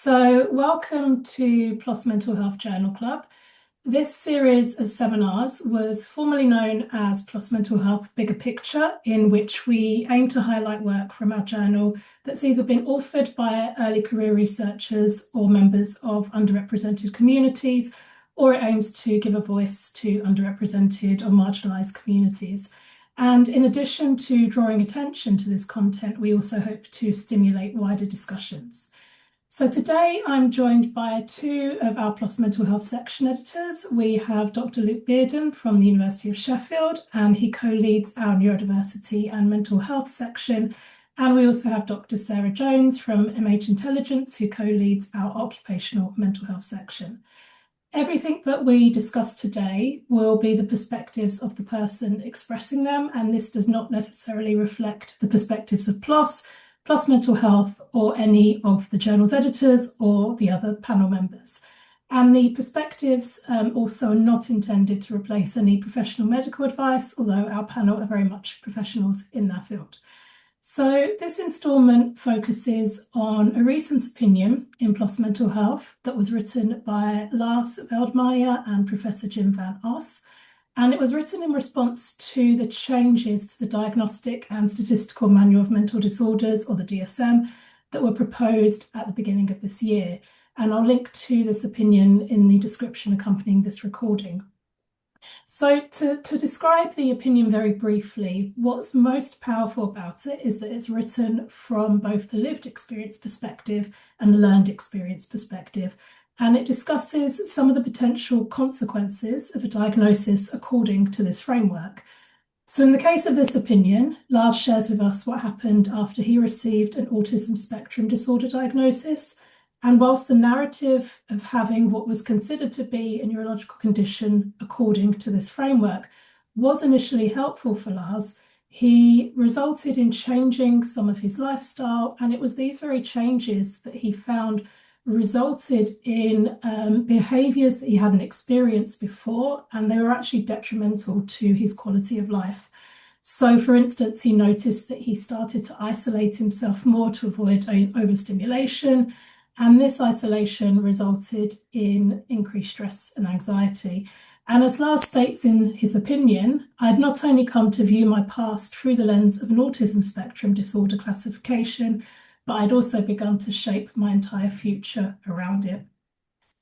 So, welcome to PLOS Mental Health Journal Club. This series of seminars was formerly known as PLOS Mental Health Bigger Picture, in which we aim to highlight work from our journal that's either been authored by early career researchers or members of underrepresented communities, or it aims to give a voice to underrepresented or marginalised communities. And in addition to drawing attention to this content, we also hope to stimulate wider discussions. So today I'm joined by two of our PLOS Mental Health section editors. We have Dr. Luke Beardon from the University of Sheffield, and he co-leads our neurodiversity and mental health section. And we also have Dr. Sarah Jones from MH Intelligence, who co-leads our occupational mental health section. Everything that we discuss today will be the perspectives of the person expressing them, and this does not necessarily reflect the perspectives of PLOS Mental Health, or any of the journal's editors or the other panel members. And the perspectives also are not intended to replace any professional medical advice, although our panel are very much professionals in their field. So this instalment focuses on a recent opinion in PLOS Mental Health that was written by Lars, Veldmeijer and Professor Jim van Os. And it was written in response to the changes to the Diagnostic and Statistical Manual of Mental Disorders, or the DSM, that were proposed at the beginning of this year. And I'll link to this opinion in the description accompanying this recording. So to describe the opinion very briefly, what's most powerful about it is that it's written from both the lived experience perspective and the learned experience perspective. And it discusses some of the potential consequences of a diagnosis according to this framework. So in the case of this opinion, Lars shares with us what happened after he received an autism spectrum disorder diagnosis. And whilst the narrative of having what was considered to be a neurological condition according to this framework was initially helpful for Lars, he resulted in changing some of his lifestyle. And it was these very changes that he found resulted in behaviours that he hadn't experienced before, and they were actually detrimental to his quality of life. So, for instance, he noticed that he started to isolate himself more to avoid overstimulation, and this isolation resulted in increased stress and anxiety. And as Lars states in his opinion, I'd not only come to view my past through the lens of an autism spectrum disorder classification, but I'd also begun to shape my entire future around it.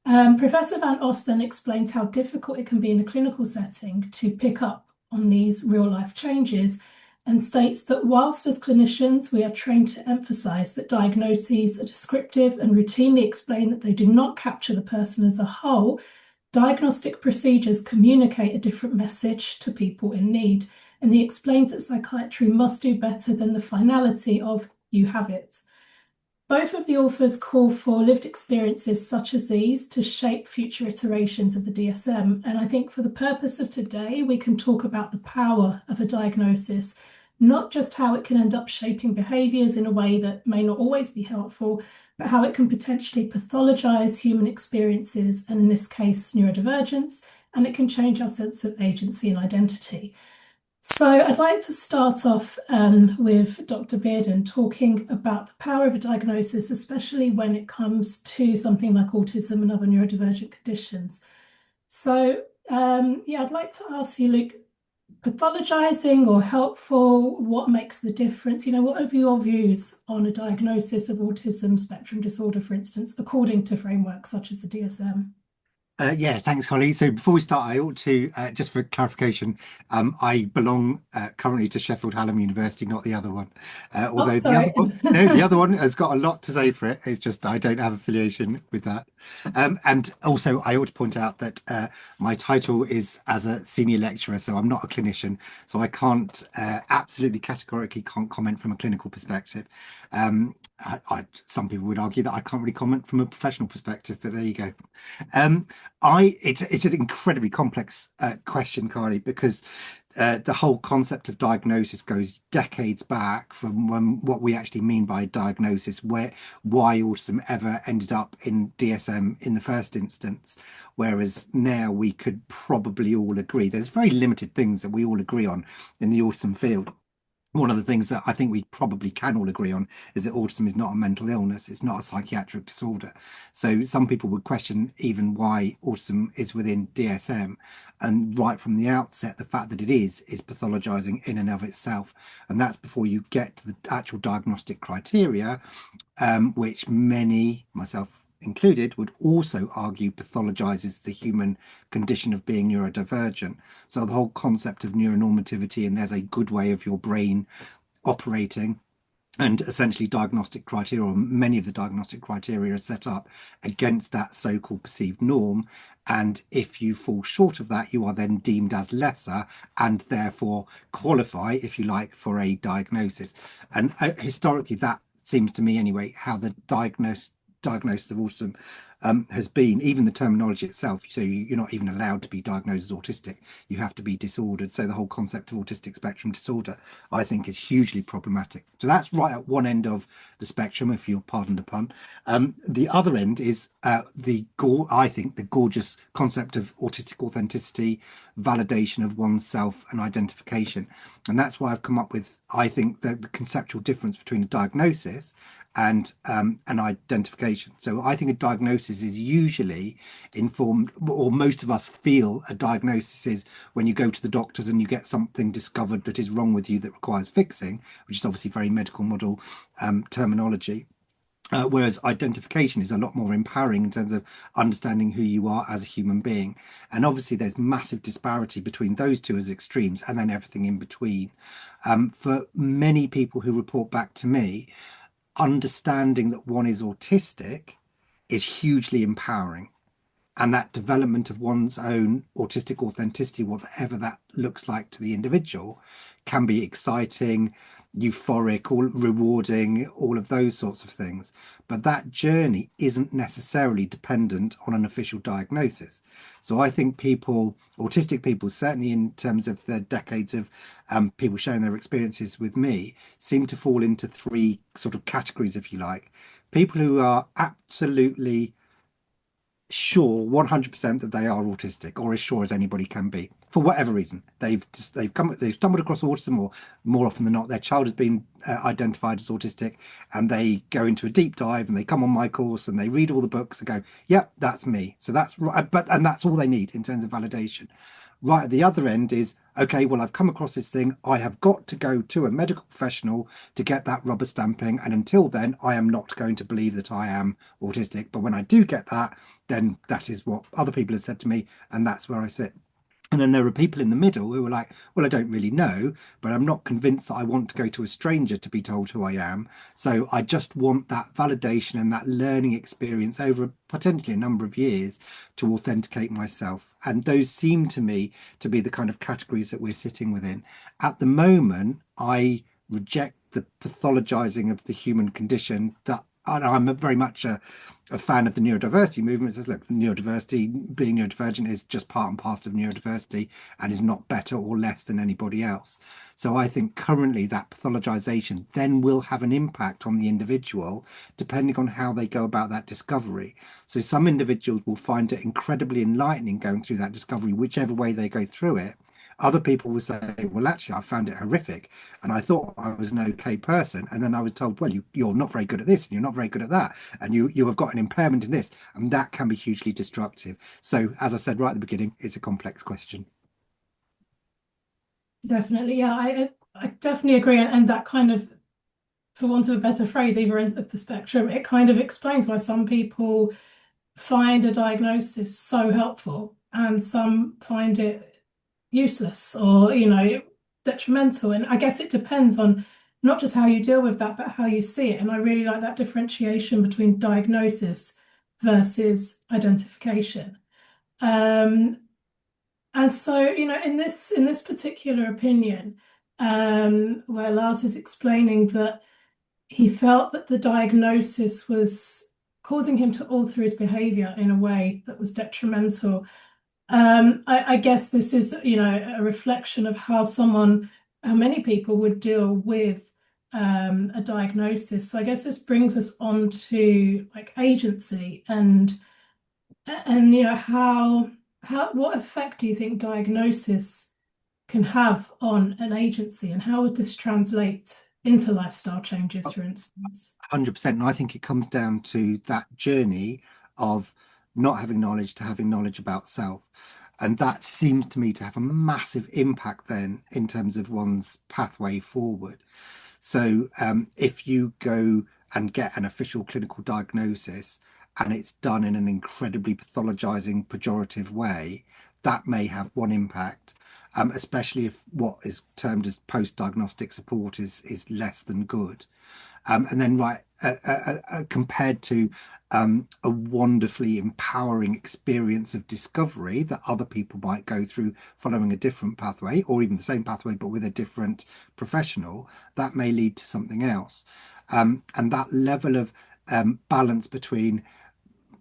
Professor Van Os then explains how difficult it can be in a clinical setting to pick up on these real-life changes, and states that whilst as clinicians we are trained to emphasise that diagnoses are descriptive and routinely explain that they do not capture the person as a whole, diagnostic procedures communicate a different message to people in need. And he explains that psychiatry must do better than the finality of "you have it." Both of the authors call for lived experiences such as these to shape future iterations of the DSM. And I think for the purpose of today, we can talk about the power of a diagnosis, not just how it can end up shaping behaviours in a way that may not always be helpful, but how it can potentially pathologise human experiences, and in this case, neurodivergence, and it can change our sense of agency and identity. So I'd like to start off with Dr. Beardon talking about the power of a diagnosis, especially when it comes to something like autism and other neurodivergent conditions. So I'd like to ask you, Luke, pathologizing or helpful, what makes the difference? What are your views on a diagnosis of autism spectrum disorder, for instance, according to frameworks such as the DSM? Yeah, thanks, Karli. So before we start, I ought to, just for clarification, I belong currently to Sheffield Hallam University, not the other one. Oh, Although the other sorry. one, no, the other one has got a lot to say for it. It's just I don't have affiliation with that. And also, I ought to point out that my title is as a senior lecturer, so I'm not a clinician, so I can't absolutely categorically can't comment from a clinical perspective. Some people would argue that I can't really comment from a professional perspective, but there you go. It's an incredibly complex question, Karli, because the whole concept of diagnosis goes decades back from what we actually mean by diagnosis, why autism ever ended up in DSM in the first instance, whereas now we could probably all agree there's very limited things that we all agree on in the autism field. one of the things that I think we probably can all agree on is that autism is not a mental illness, it's not a psychiatric disorder. So some people would question even why autism is within DSM. And right from the outset, the fact that it is pathologizing in and of itself. And that's before you get to the actual diagnostic criteria, which many, myself included, would also argue pathologizes the human condition of being neurodivergent. So the whole concept of neuronormativity, and there's a good way of your brain operating, and essentially diagnostic criteria, or many of the diagnostic criteria, are set up against that so-called perceived norm. And if you fall short of that, you are then deemed as lesser and therefore qualify, if you like, for a diagnosis. And historically, that seems to me anyway, how the diagnosis of autism has been, even the terminology itself. So you're not even allowed to be diagnosed as autistic. You have to be disordered. So the whole concept of autistic spectrum disorder, I think, is hugely problematic. So that's right at one end of the spectrum, if you'll pardon the pun. The other end is I think the gorgeous concept of autistic authenticity, validation of oneself, and identification. And that's why I've come up with, I think, the conceptual difference between a diagnosis and an identification. So I think a diagnosis is usually informed, or most of us feel a diagnosis is when you go to the doctors and you get something discovered that is wrong with you that requires fixing, which is obviously very medical model terminology. Whereas identification is a lot more empowering in terms of understanding who you are as a human being. And obviously, there's massive disparity between those two as extremes and then everything in between. For many people who report back to me, understanding that one is autistic is hugely empowering. And that development of one's own autistic authenticity, whatever that looks like to the individual, can be exciting, euphoric, or rewarding, all of those sorts of things. But that journey isn't necessarily dependent on an official diagnosis. So I think autistic people, certainly in terms of the decades of people sharing their experiences with me, seem to fall into three sort of categories, if you like. People who are absolutely sure 100% that they are autistic, or as sure as anybody can be, for whatever reason. They've stumbled across autism, or more often than not their child has been identified as autistic, and they go into a deep dive and they come on my course and they read all the books and go, yeah, that's me. So that's right. And that's all they need in terms of validation. Right at the other end is, okay, well, I've come across this thing. I have got to go to a medical professional to get that rubber stamping. And until then, I am not going to believe that I am autistic. But when I do get that, then that is what other people have said to me. And that's where I sit. And then there are people in the middle who are like, well, I don't really know, but I'm not convinced that I want to go to a stranger to be told who I am. So I just want that validation and that learning experience over potentially a number of years to authenticate myself. And those seem to me to be the kind of categories that we're sitting within. At the moment, I reject the pathologizing of the human condition. That I'm very much a fan of the neurodiversity movement. It says, look, neurodiversity, being neurodivergent, is just part and parcel of neurodiversity and is not better or less than anybody else. So I think currently that pathologization then will have an impact on the individual depending on how they go about that discovery. So some individuals will find it incredibly enlightening going through that discovery, whichever way they go through it. Other people will say, well, actually, I found it horrific and I thought I was an okay person. And then I was told, well, you're not very good at this and you're not very good at that. And you have got an impairment in this. And that can be hugely destructive. So, as I said right at the beginning, it's a complex question. Definitely, yeah, I definitely agree, and that kind of, for want of a better phrase, either ends of the spectrum, it kind of explains why some people find a diagnosis so helpful and some find it useless or, detrimental. And I guess it depends on not just how you deal with that, but how you see it. And I really like that differentiation between diagnosis versus identification. Um, and so, in this particular opinion, where Lars is explaining that he felt that the diagnosis was causing him to alter his behavior in a way that was detrimental. I guess this is, a reflection of how many people would deal with a diagnosis. So I guess this brings us on to like agency and what effect do you think diagnosis can have on an agency, and how would this translate into lifestyle changes, for instance? 100%. And I think it comes down to that journey of not having knowledge to having knowledge about self. And that seems to me to have a massive impact then in terms of one's pathway forward. So if you go and get an official clinical diagnosis and it's done in an incredibly pathologizing, pejorative way, that may have one impact, especially if what is termed as post-diagnostic support is less than good. And then, right, compared to a wonderfully empowering experience of discovery that other people might go through following a different pathway, or even the same pathway but with a different professional, that may lead to something else. And that level of balance between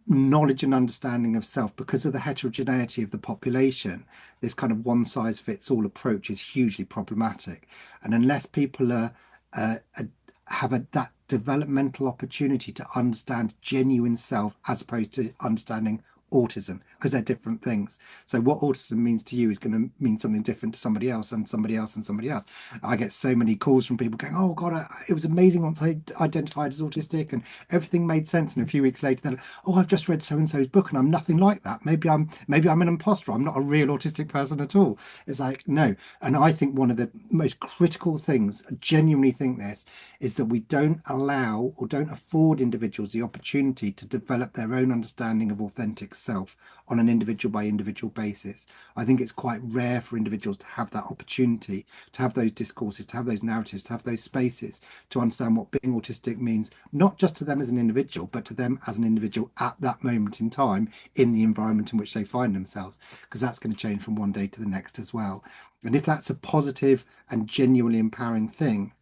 knowledge and understanding of self, because of the heterogeneity of the population, this kind of one size fits all approach is hugely problematic. And unless people have that developmental opportunity to understand genuine self as opposed to understanding autism, because they're different things. So what autism means to you is going to mean something different to somebody else and somebody else and somebody else. I get so many calls from people going, oh God, it was amazing once I identified as autistic and everything made sense. And a few weeks later, they're like, oh, I've just read so-and-so's book and I'm nothing like that. Maybe I'm an imposter. I'm not a real autistic person at all. It's like, no. And I think one of the most critical things, I genuinely think this, is that we don't allow or don't afford individuals the opportunity to develop their own understanding of authentic self on an individual by individual basis. I think it's quite rare for individuals to have that opportunity, to have those discourses, to have those narratives, to have those spaces to understand what being autistic means, not just to them as an individual, but to them as an individual at that moment in time in the environment in which they find themselves, because that's going to change from one day to the next as well. And if that's a positive and genuinely empowering thing,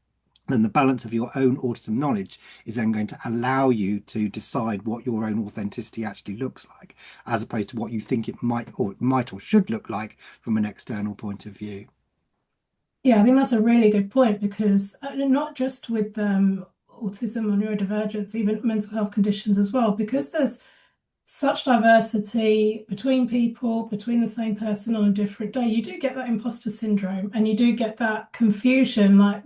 then the balance of your own autism knowledge is then going to allow you to decide what your own authenticity actually looks like, as opposed to what you think it might or should look like from an external point of view. Yeah, I think that's a really good point because not just with autism or neurodivergence, even mental health conditions as well, because there's such diversity between people, between the same person on a different day, you do get that imposter syndrome and you do get that confusion. Like,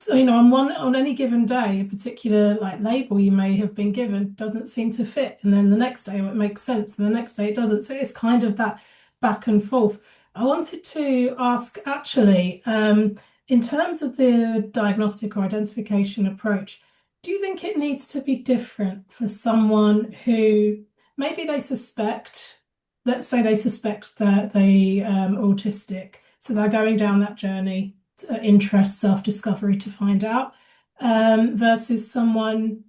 on any given day, a particular like label you may have been given doesn't seem to fit, and then the next day it makes sense, and the next day it doesn't. So it's kind of that back and forth. I wanted to ask actually, in terms of the diagnostic or identification approach, do you think it needs to be different for someone who maybe they suspect, let's say they suspect that they autistic, so they're going down that journey, interest, self-discovery to find out, versus someone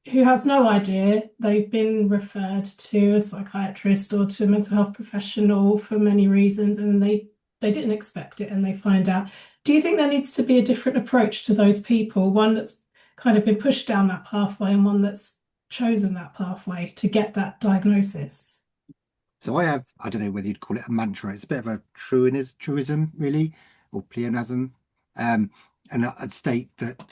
who has no idea, they've been referred to a psychiatrist or to a mental health professional for many reasons, and they didn't expect it and they find out. Do you think there needs to be a different approach to those people, one that's kind of been pushed down that pathway and one that's chosen that pathway to get that diagnosis? So I don't know whether you'd call it a mantra. It's a bit of a truism, really, or pleonasm. And I'd state that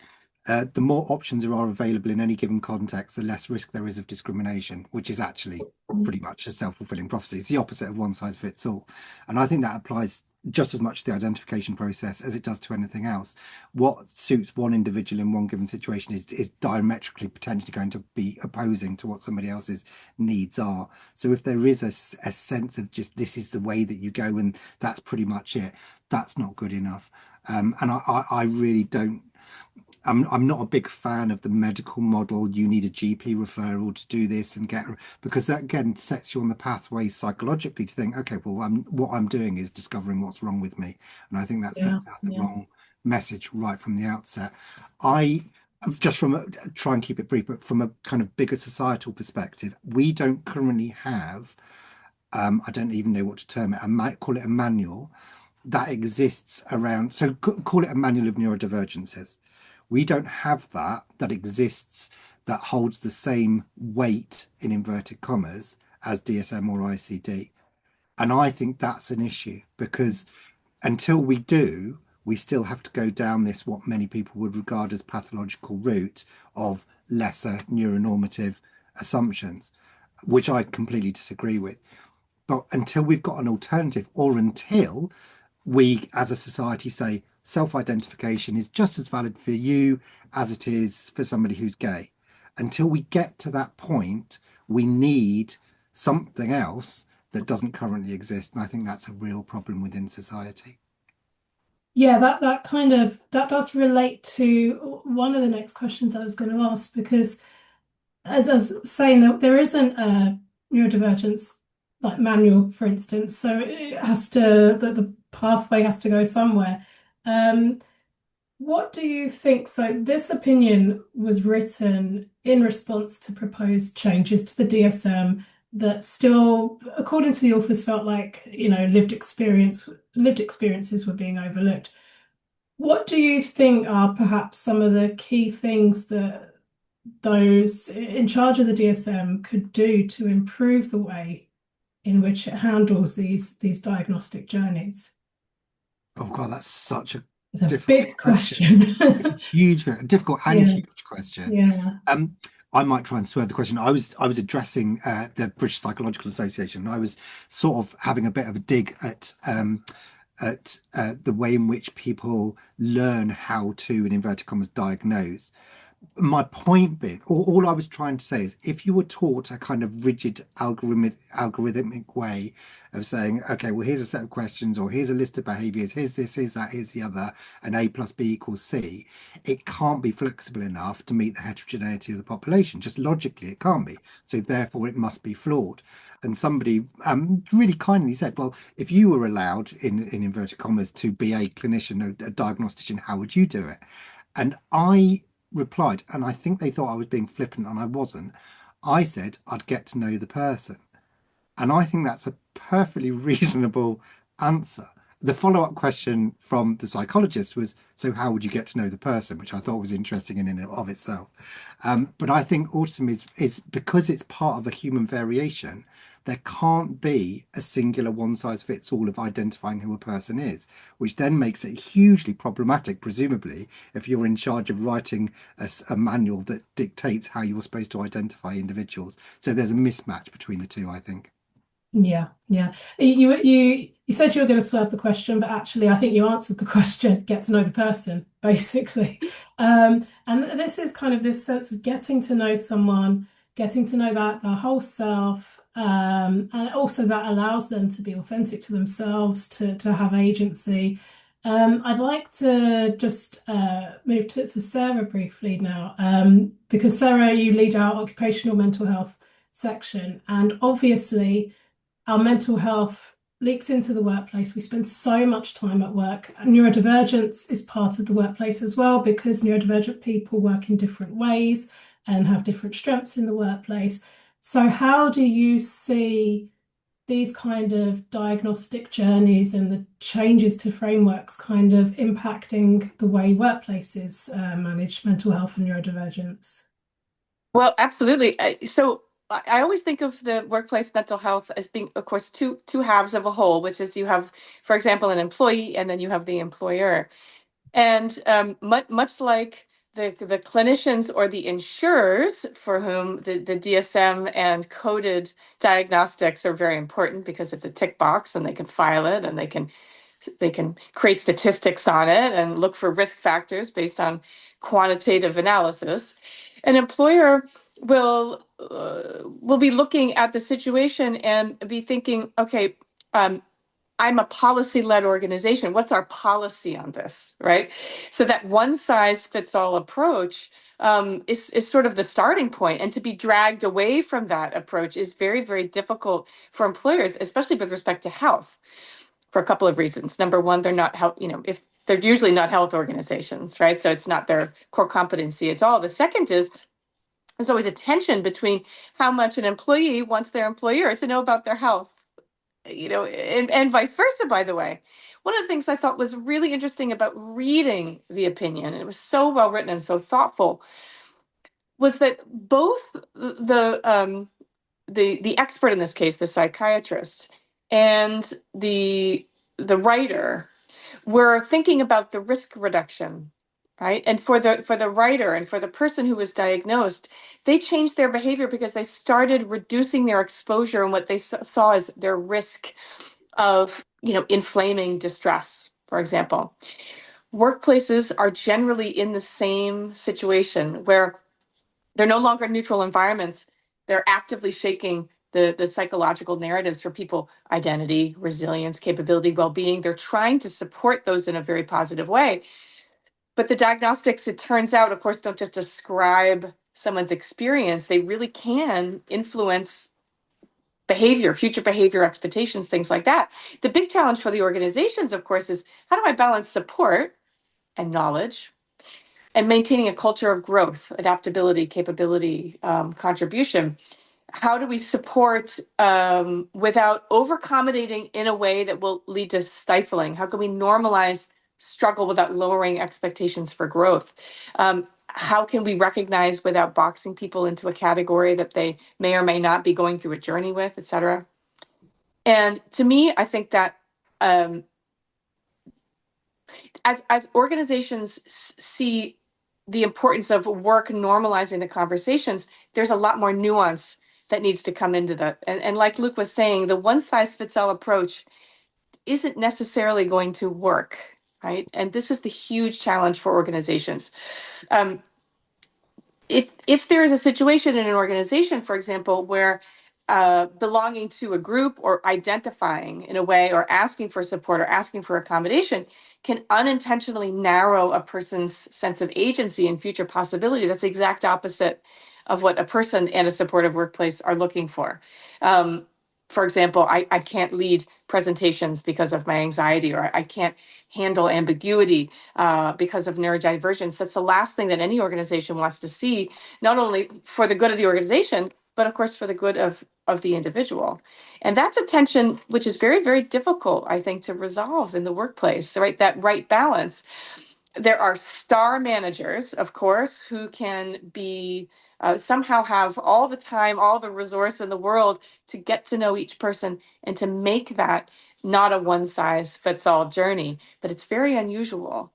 the more options there are available in any given context, the less risk there is of discrimination, which is actually pretty much a self-fulfilling prophecy. It's the opposite of one size fits all. And I think that applies just as much to the identification process as it does to anything else. What suits one individual in one given situation is diametrically potentially going to be opposing to what somebody else's needs are. So if there is a sense of just this is the way that you go and that's pretty much it, that's not good enough. And I really don't. I'm not a big fan of the medical model. You need a GP referral to do this and get, because that again sets you on the pathway psychologically to think, okay, well, what I'm doing is discovering what's wrong with me, and I think that Yeah, sets out the yeah. wrong message right from the outset. I just try and keep it brief, but from a kind of bigger societal perspective, we don't currently have. I don't even know what to term it. I might call it a manual that exists around. So call it a manual of neurodivergences. We don't have that exists that holds the same weight in inverted commas as DSM or ICD. And I think that's an issue because until we do, we still have to go down this, what many people would regard as pathological route of lesser neuronormative assumptions, which I completely disagree with. But until we've got an alternative, or until we as a society say self-identification is just as valid for you as it is for somebody who's gay. Until we get to that point, we need something else that doesn't currently exist. And I think that's a real problem within society. Yeah, that does relate to one of the next questions I was going to ask, because as I was saying, there isn't a neurodivergence like manual, for instance, so it has to the pathway has to go somewhere. Um, what do you think? So this opinion was written in response to proposed changes to the DSM that still, according to the authors, felt like, lived experiences were being overlooked. What do you think are perhaps some of the key things that those in charge of the DSM could do to improve the way in which it handles these diagnostic journeys? Oh God, that's such a It's a difficult big question. question. It's a huge, a difficult and Yeah, huge question. yeah. Um, I might try and swerve the question. I was addressing the British Psychological Association. I was sort of having a bit of a dig at the way in which people learn how to, in inverted commas, diagnose. My point being, all I was trying to say is, if you were taught a kind of rigid algorithmic way of saying, okay, well, here's a set of questions, or here's a list of behaviors, here's this, here's that, here's the other, and A plus B equals C, it can't be flexible enough to meet the heterogeneity of the population. Just logically, it can't be. So therefore, it must be flawed. And somebody really kindly said, well, if you were allowed, in inverted commas, to be a clinician, a diagnostician, how would you do it? And I replied, and I think they thought I was being flippant, and I wasn't. I said I'd get to know the person. And I think that's a perfectly reasonable answer. The follow-up question from the psychologist was, so how would you get to know the person? Which I thought was interesting in and of itself. But I think autism is because it's part of a human variation, there can't be a singular one size fits all of identifying who a person is, which then makes it hugely problematic, presumably, if you're in charge of writing a manual that dictates how you're supposed to identify individuals. So there's a mismatch between the two, I think. Yeah, yeah. You said you were going to swerve the question, but actually, I think you answered the question. Get to know the person, basically. And this is kind of this sense of getting to know someone, getting to know that their whole self, and also that allows them to be authentic to themselves, to have agency. I'd like to just move to Sarah briefly now, because Sarah, you lead our occupational mental health section, and obviously our mental health leaks into the workplace. We spend so much time at work. Neurodivergence is part of the workplace as well, because neurodivergent people work in different ways and have different strengths in the workplace. So, how do you see these kind of diagnostic journeys and the changes to frameworks kind of impacting the way workplaces manage mental health and neurodivergence? Well, absolutely. So I always think of the workplace mental health as being, of course, two halves of a whole, which is you have, for example, an employee, and then you have the employer. And much like the clinicians or the insurers, for whom the DSM and coded diagnostics are very important because it's a tick box and they can file it and they can create statistics on it and look for risk factors based on quantitative analysis. An employer will be looking at the situation and be thinking, okay, I'm a policy-led organization. What's our policy on this, right? So that one size fits all approach is sort of the starting point, and to be dragged away from that approach is very, very difficult for employers, especially with respect to health, for a couple of reasons. Number one, they're not health, if they're usually not health organizations, right? So it's not their core competency at all. The second is there's always a tension between how much an employee wants their employer to know about their health, and vice versa, by the way. One of the things I thought was really interesting about reading the opinion, and it was so well written and so thoughtful, was that both the expert in this case, the psychiatrist, and the writer were thinking about the risk reduction, right? And for the writer and for the person who was diagnosed, they changed their behavior because they started reducing their exposure and what they saw as their risk of, inflaming distress, for example. Workplaces are generally in the same situation where they're no longer neutral environments. They're actively shaking the psychological narratives for people: identity, resilience, capability, well-being. They're trying to support those in a very positive way. But the diagnostics, it turns out, of course, don't just describe someone's experience. They really can influence behavior, future behavior expectations, things like that. The big challenge for the organizations, of course, is how do I balance support and knowledge and maintaining a culture of growth, adaptability, capability, contribution? How do we support without over-accommodating in a way that will lead to stifling? How can we normalize struggle without lowering expectations for growth? How can we recognize without boxing people into a category that they may or may not be going through a journey with, et cetera? And to me, I think that as organizations see the importance of work normalizing the conversations, there's a lot more nuance that needs to come into that. And like Luke was saying, the one size fits all approach isn't necessarily going to work, right? And this is the huge challenge for organizations. If there is a situation in an organization, for example, where belonging to a group or identifying in a way or asking for support or asking for accommodation can unintentionally narrow a person's sense of agency and future possibility, that's the exact opposite of what a person and a supportive workplace are looking for. For example, I can't lead presentations because of my anxiety, or I can't handle ambiguity because of neurodivergence. That's the last thing that any organization wants to see, not only for the good of the organization, but of course for the good of the individual. And that's a tension which is very, very difficult, I think, to resolve in the workplace, right? That right balance. There are star managers, of course, who can be somehow have all the time, all the resource in the world to get to know each person and to make that not a one size fits all journey. But it's very unusual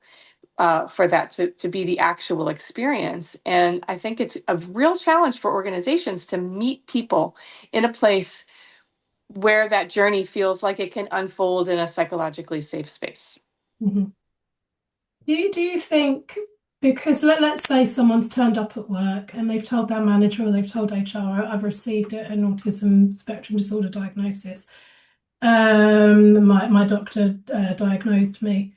for that to be the actual experience. And I think it's a real challenge for organizations to meet people in a place where that journey feels like it can unfold in a psychologically safe space. Mm-hmm. Do you think, because let's say someone's turned up at work and they've told their manager or they've told HR, I've received an autism spectrum disorder diagnosis. My doctor diagnosed me.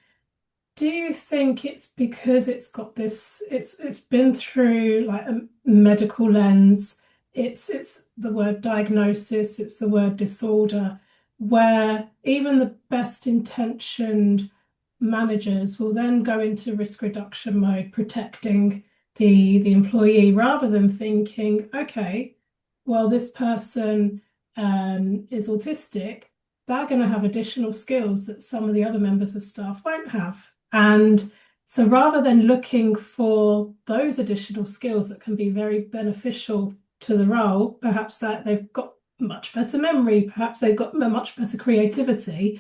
Do you think it's because it's got this, it's been through like a medical lens, it's the word diagnosis, it's the word disorder, where even the best intentioned managers will then go into risk reduction mode, protecting the employee rather than thinking, okay, well, this person is autistic, they're going to have additional skills that some of the other members of staff won't have. And so rather than looking for those additional skills that can be very beneficial to the role, perhaps that they've got much better memory, perhaps they've got much better creativity,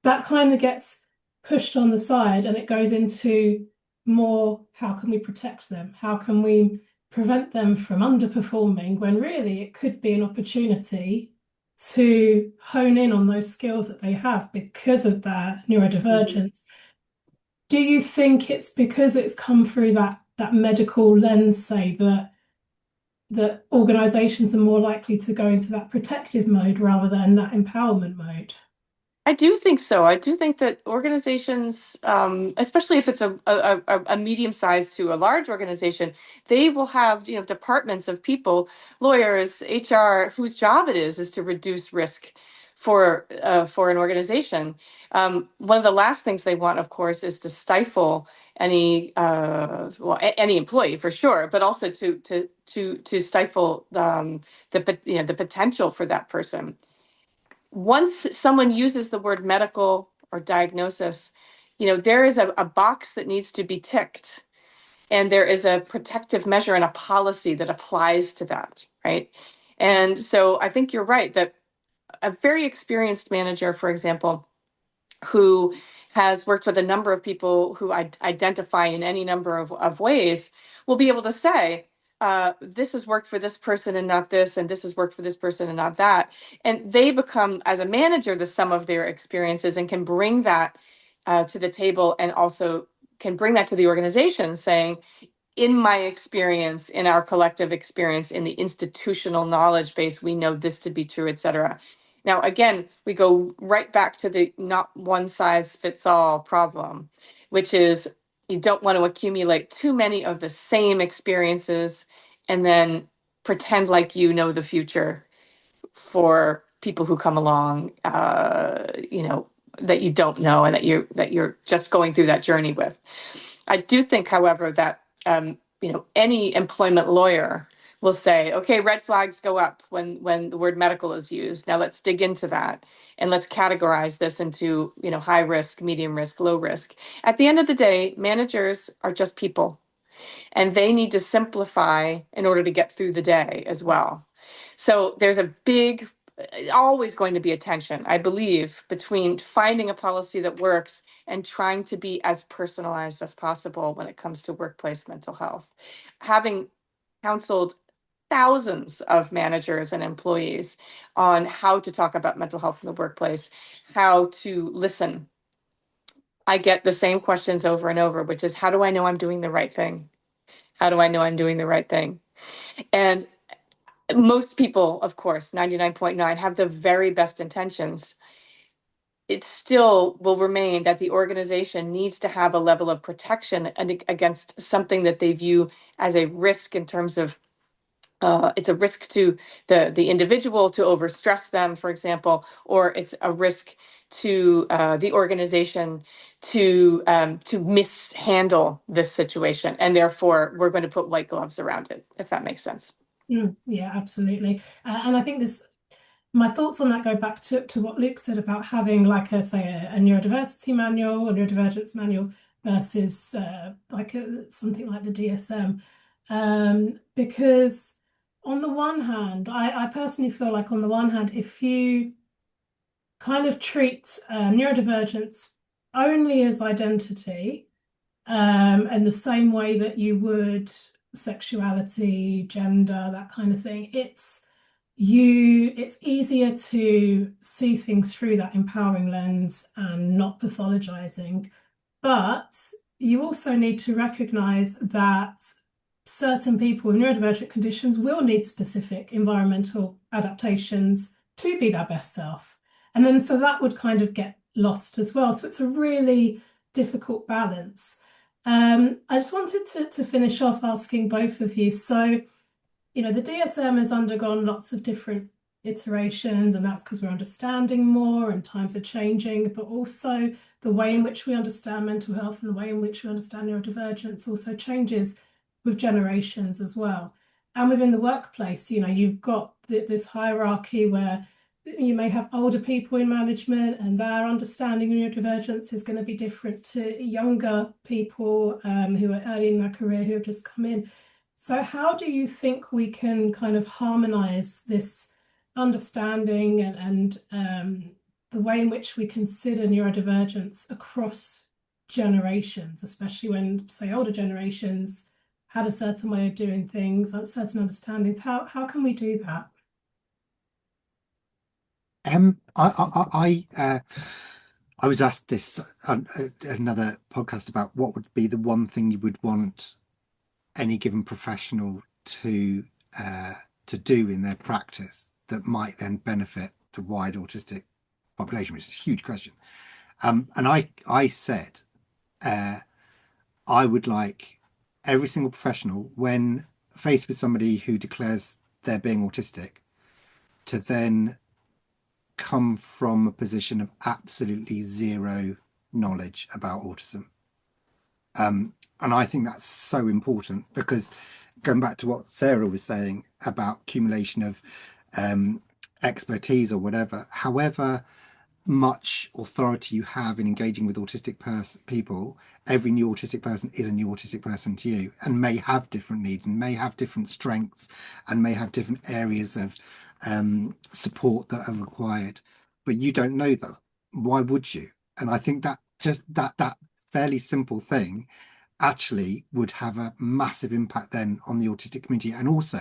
that kind of gets pushed on the side and it goes into more, how can we protect them? How can we prevent them from underperforming, when really it could be an opportunity to hone in on those skills that they have because of their neurodivergence. Do you think it's because it's come through that medical lens, say, that organizations are more likely to go into that protective mode rather than that empowerment mode? I do think so. I do think that organizations, especially if it's a medium sized to a large organization, they will have departments of people, lawyers, HR, whose job it is to reduce risk for an organization. One of the last things they want, of course, is to stifle any any employee for sure, but also to stifle the potential for that person. Once someone uses the word medical or diagnosis, there is a box that needs to be ticked, and there is a protective measure and a policy that applies to that, right? And so I think you're right that a very experienced manager, for example, who has worked with a number of people who identify in any number of ways, will be able to say, this has worked for this person and not this, and this has worked for this person and not that. And they become, as a manager, the sum of their experiences and can bring that to the table, and also can bring that to the organization, saying, in my experience, in our collective experience, in the institutional knowledge base, we know this to be true, et cetera. Now, again, we go right back to the not one size fits all problem, which is you don't want to accumulate too many of the same experiences and then pretend like you know the future for people who come along, that you don't know and that you're just going through that journey with. I do think, however, that any employment lawyer will say, okay, red flags go up when the word medical is used. Now let's dig into that and let's categorize this into high risk, medium risk, low risk. At the end of the day, managers are just people, and they need to simplify in order to get through the day as well. So there's a big, always going to be a tension, I believe, between finding a policy that works and trying to be as personalized as possible when it comes to workplace mental health. Having counseled thousands of managers and employees on how to talk about mental health in the workplace, how to listen, I get the same questions over and over, which is, how do I know I'm doing the right thing? How do I know I'm doing the right thing? And most people, of course, 99.9, have the very best intentions. It still will remain that the organization needs to have a level of protection against something that they view as a risk, in terms of it's a risk to the individual to overstress them, for example, or it's a risk to the organization to mishandle this situation, and therefore we're going to put white gloves around it, if that makes sense. Yeah, absolutely. And I think my thoughts on that go back to what Luke said about having, like, a neurodiversity manual, a neurodivergence manual, versus something like the DSM. Because on the one hand, I personally feel like, on the one hand, if you kind of treat neurodivergence only as identity, in the same way that you would sexuality, gender, that kind of thing, it's easier to see things through that empowering lens and not pathologizing. But you also need to recognize that certain people with neurodivergent conditions will need specific environmental adaptations to be their best self. And then so that would kind of get lost as well. So it's a really difficult balance. I just wanted to finish off asking both of you. So, the DSM has undergone lots of different iterations, and that's because we're understanding more and times are changing, but also the way in which we understand mental health and the way in which we understand neurodivergence also changes with generations as well. And within the workplace, you've got this hierarchy where you may have older people in management, and their understanding of neurodivergence is going to be different to younger people who are early in their career, who have just come in. So how do you think we can kind of harmonize this understanding and the way in which we consider neurodivergence across generations, especially when, say, older generations had a certain way of doing things, certain understandings? How can we do that? I was asked this on another podcast about what would be the one thing you would want any given professional to do in their practice that might then benefit the wide autistic population, which is a huge question. And I said I would like every single professional, when faced with somebody who declares they're being autistic, to then come from a position of absolutely zero knowledge about autism. And I think that's so important, because going back to what Sarah was saying about accumulation of expertise or whatever, however much authority you have in engaging with autistic people, every new autistic person is a new autistic person to you, and may have different needs and may have different strengths and may have different areas of support that are required, but you don't know that. Why would you? And I think that just that fairly simple thing actually would have a massive impact then on the autistic community, and also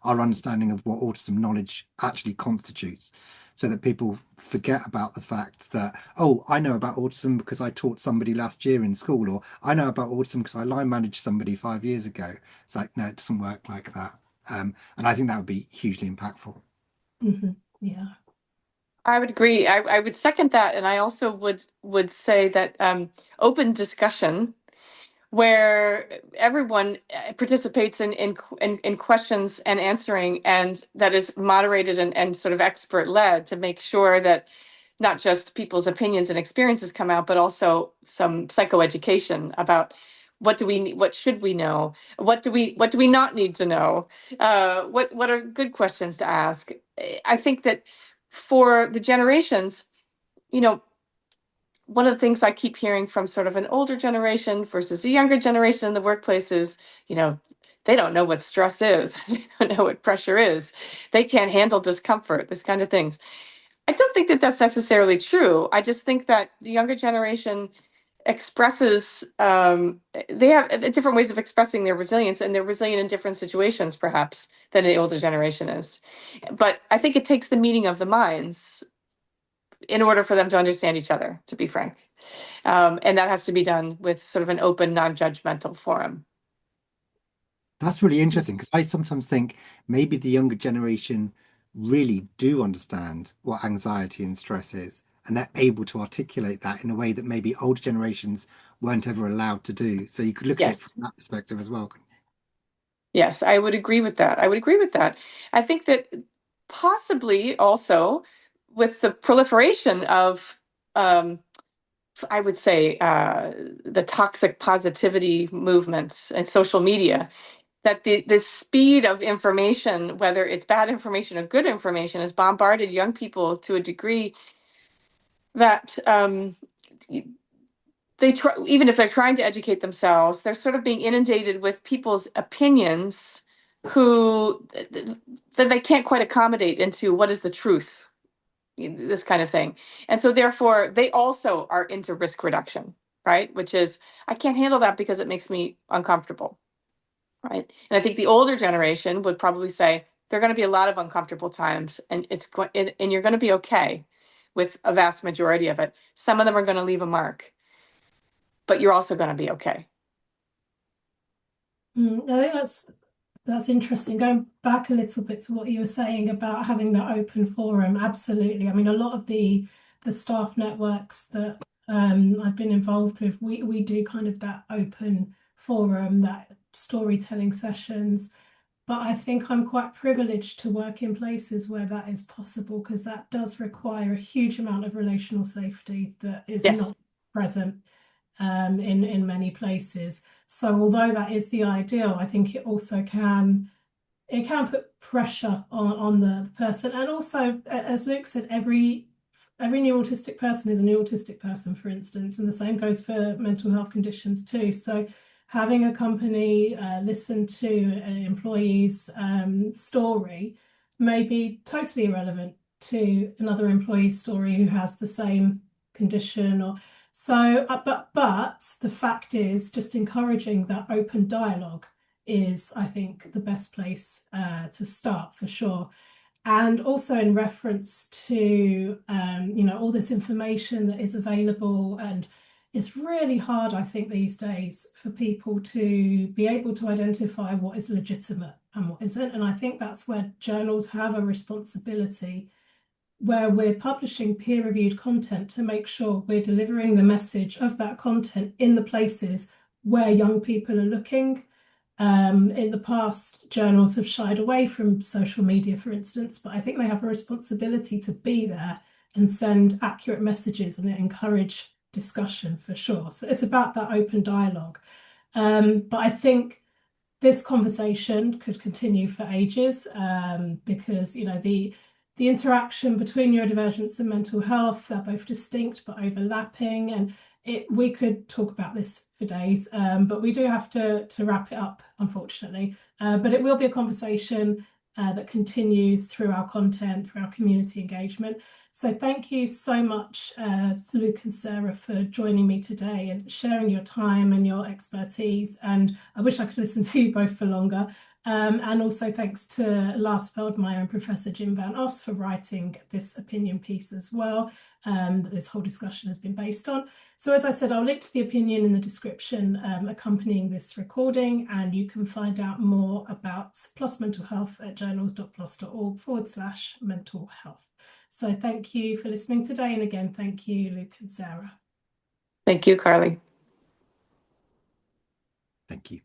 our understanding of what autism knowledge actually constitutes, so that people forget about the fact that, oh, I know about autism because I taught somebody last year in school, or I know about autism because I line managed somebody 5 years ago. It's like, no, it doesn't work like that. And I think that would be hugely impactful. Yeah. I would agree. I would second that, and I also would say that open discussion where everyone participates in questions and answering, and that is moderated and sort of expert led, to make sure that not just people's opinions and experiences come out, but also some psychoeducation about what should we know, what do we not need to know, what are good questions to ask. I think that for the generations, you know, one of the things I keep hearing from sort of an older generation versus a younger generation in the workplace is, you know, they don't know what stress is. They don't know what pressure is. They can't handle discomfort, this kind of things. I don't think that that's necessarily true. I just think that the younger generation expresses, they have different ways of expressing their resilience, and they're resilient in different situations, perhaps, than the older generation is. But I think it takes the meeting of the minds in order for them to understand each other, to be frank. And that has to be done with sort of an open, non-judgmental forum. That's really interesting, because I sometimes think maybe the younger generation really do understand what anxiety and stress is, and they're able to articulate that in a way that maybe older generations weren't ever allowed to do. So you could look at it Yes. from that perspective as well, couldn't you? Yes, I would agree with that. I would agree with that. I think that possibly also with the proliferation of, I would say, the toxic positivity movements and social media, that the speed of information, whether it's bad information or good information, has bombarded young people to a degree that they try, even if they're trying to educate themselves, they're sort of being inundated with people's opinions who that they can't quite accommodate into what is the truth, this kind of thing. And so therefore they also are into risk reduction, right? Which is, I can't handle that because it makes me uncomfortable, right? And I think the older generation would probably say there are going to be a lot of uncomfortable times, and and you're going to be okay with a vast majority of it. Some of them are going to leave a mark, but you're also going to be okay. I think that's interesting. Going back a little bit to what you were saying about having that open forum, absolutely. I mean, a lot of the staff networks that I've been involved with, we do kind of that open forum, that storytelling sessions. But I think I'm quite privileged to work in places where that is possible, because that does require a huge amount of relational safety that is Yes. not present in many places. So although that is the ideal, I think it also can put pressure on the person. And also, as Luke said, every new autistic person is a new autistic person, for instance, and the same goes for mental health conditions too. So having a company listen to an employee's story may be totally irrelevant to another employee's story who has the same condition. Or so, but the fact is, just encouraging that open dialogue is, I think, the best place to start, for sure. And also in reference to, you know, all this information that is available, and it's really hard, I think, these days for people to be able to identify what is legitimate and what isn't. And I think that's where journals have a responsibility, where we're publishing peer-reviewed content, to make sure we're delivering the message of that content in the places where young people are looking. In the past, journals have shied away from social media, for instance, but I think they have a responsibility to be there and send accurate messages and encourage discussion, for sure. So it's about that open dialogue. But I think this conversation could continue for ages, because, you know, the interaction between neurodivergence and mental health, they're both distinct but overlapping, and we could talk about this for days, but we do have to wrap it up, unfortunately. But it will be a conversation that continues through our content, through our community engagement. So thank you so much, Luke and Sarah, for joining me today and sharing your time and your expertise. And I wish I could listen to you both for longer. And also thanks to Lars Veldmeijer and Professor Jim Van Os for writing this opinion piece as well, that this whole discussion has been based on. So as I said, I'll link to the opinion in the description accompanying this recording, and you can find out more about PLOS Mental Health at journals.plos.org/mental health. So thank you for listening today. And again, thank you, Luke and Sarah. Thank you, Karli. Thank you.